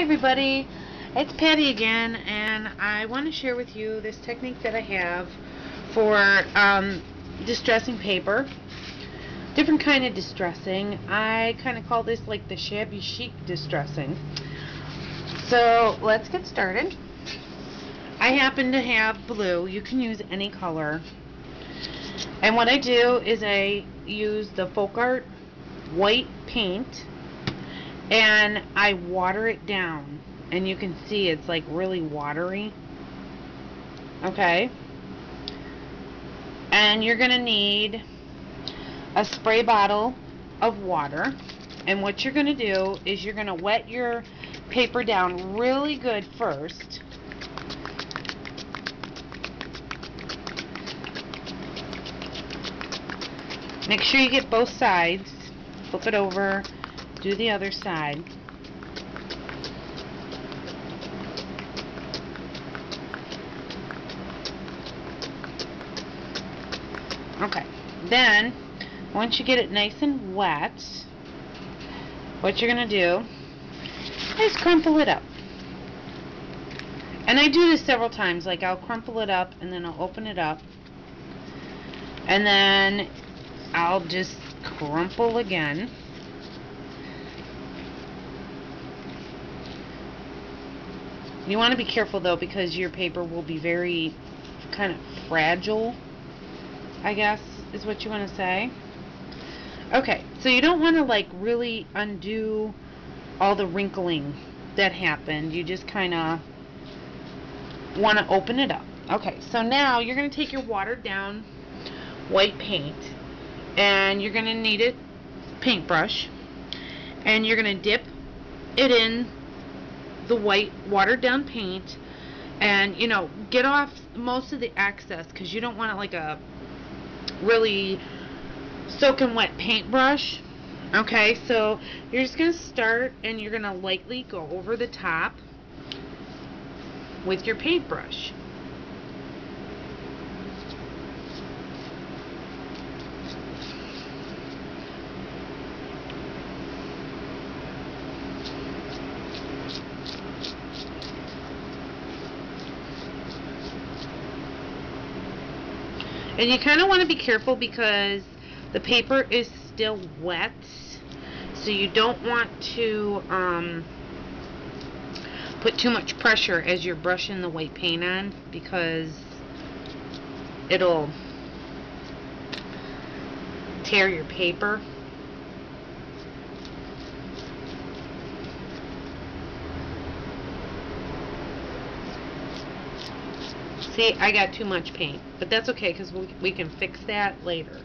Hi everybody, it's Patty again, and I want to share with you this technique that I have for distressing paper. Different kind of distressing. I kind of call this like the shabby chic distressing. So let's get started. I happen to have blue. You can use any color. And what I do is I use the Folk Art white paint and I water it down, and you can see it's like really watery. Okay, and you're gonna need a spray bottle of water, and what you're gonna do is you're gonna wet your paper down really good first. Make sure you get both sides. Flip it over, do the other side. Okay, then once you get it nice and wet, what you're going to do is crumple it up. And I do this several times. Like, I'll crumple it up and then I'll open it up, and then I'll just crumple again. You want to be careful though, because your paper will be very kind of fragile, I guess is what you want to say. Okay, so you don't want to like really undo all the wrinkling that happened. You just kind of want to open it up. Okay, so now you're going to take your watered down white paint, and you're going to need a paintbrush, and you're going to dip it in the white watered down paint, and get off most of the excess, because you don't want it like a really soaking wet paintbrush. Okay, so you're just going to start, and you're going to lightly go over the top with your paintbrush. And you kind of want to be careful because the paper is still wet, so you don't want to put too much pressure as you're brushing the white paint on, because it'll tear your paper. See, I got too much paint, but that's okay because we can fix that later.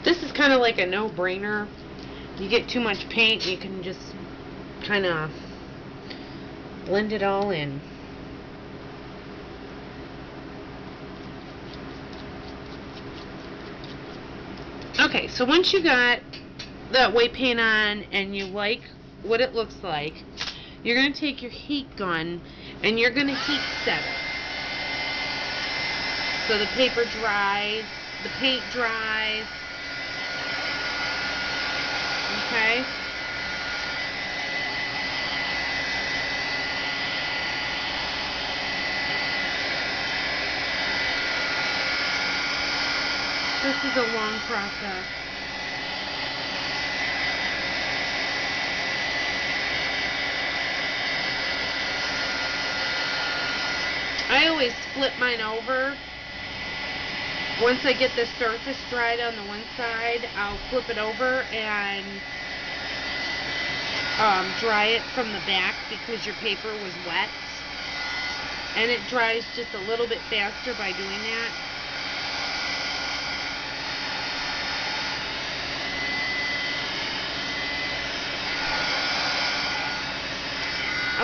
This is kind of like a no-brainer. You get too much paint, you can just kind of blend it all in. Okay, so once you got that white paint on and you like what it looks like, you're going to take your heat gun and you're going to heat set it. So the paper dries, the paint dries. Okay? This is a long process. I always flip mine over. Once I get the surface dried on the one side, I'll flip it over and dry it from the back, because your paper was wet. And it dries just a little bit faster by doing that.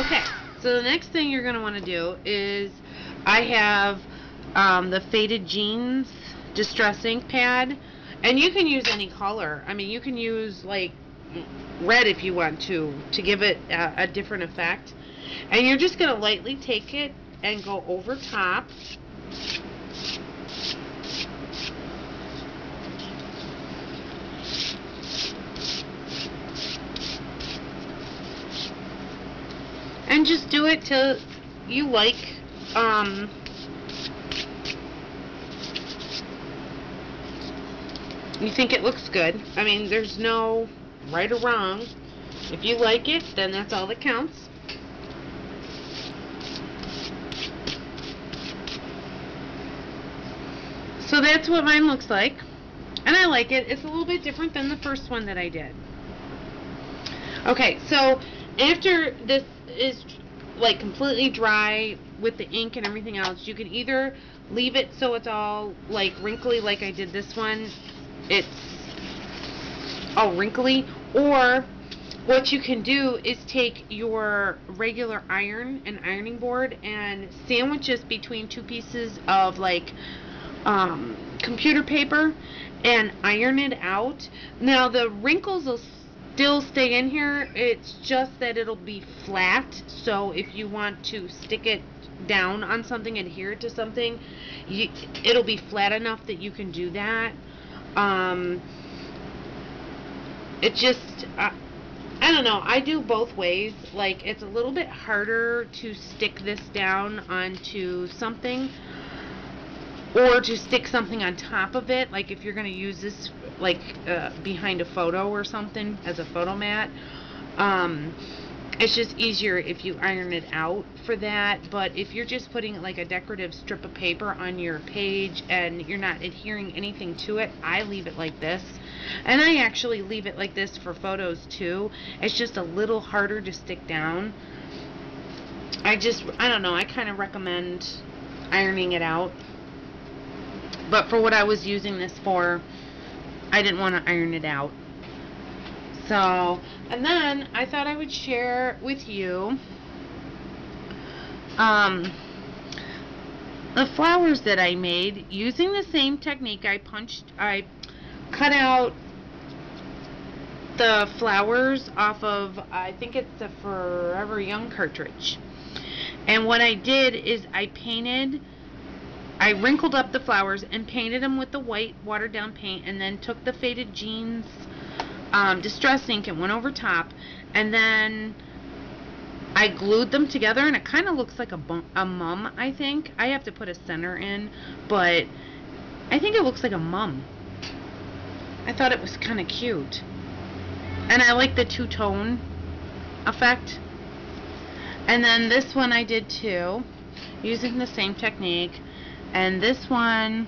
Okay, so the next thing you're going to want to do is, I have the Faded Jeans Distress Ink Pad, and you can use any color. I mean, you can use like red if you want to give it a different effect. And you're just going to lightly take it and go over top. And just do it till you like, you think it looks good. I mean, there's no right or wrong. If you like it, then that's all that counts. So that's what mine looks like. And I like it. It's a little bit different than the first one that I did. Okay, so after this is like completely dry with the ink and everything else, you can either leave it so it's all like wrinkly like I did this one. It's all wrinkly. Or what you can do is take your regular ironing board and sandwich it between two pieces of like computer paper and iron it out. Now the wrinkles will still stay in here. It's just that it'll be flat. So if you want to stick it down on something, adhere it to something, it'll be flat enough that you can do that. It just I don't know. I do both ways. Like, it's a little bit harder to stick this down onto something, or to stick something on top of it. Like if you're going to use this like behind a photo or something as a photo mat. It's just easier if you iron it out for that. But if you're just putting like a decorative strip of paper on your page and you're not adhering anything to it, I leave it like this. And I actually leave it like this for photos too. It's just a little harder to stick down. I don't know, I kind of recommend ironing it out. But for what I was using this for, I didn't want to iron it out. So, and then I thought I would share with you the flowers that I made using the same technique. I cut out the flowers off of, I think it's the Forever Young cartridge. And what I did is I wrinkled up the flowers and painted them with the white watered down paint, and then took the Faded Jeans Distress ink and went over top, and then I glued them together, and it kind of looks like a mum, I think. I have to put a center in, but I think it looks like a mum. I thought it was kind of cute. And I like the two-tone effect. And then this one I did too, using the same technique. And this one,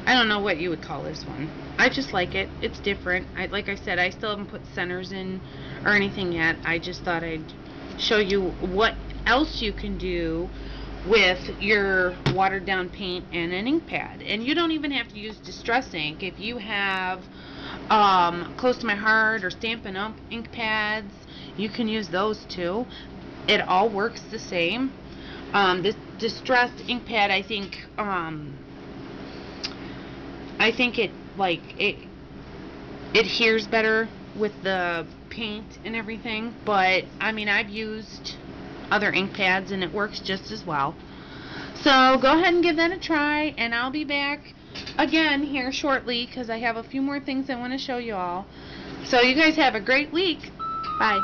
I don't know what you would call this one. I just like it. It's different. Like I said, I still haven't put centers in or anything yet. I just thought I'd show you what else you can do with your watered down paint and an ink pad. And you don't even have to use Distress ink. If you have Close to My Heart or Stampin' Up! Ink pads, you can use those too. It all works the same. This Distress ink pad, I think it adheres better with the paint and everything. But I mean, I've used other ink pads and it works just as well. So go ahead and give that a try, and I'll be back again here shortly because I have a few more things I want to show you all. So you guys have a great week. Bye.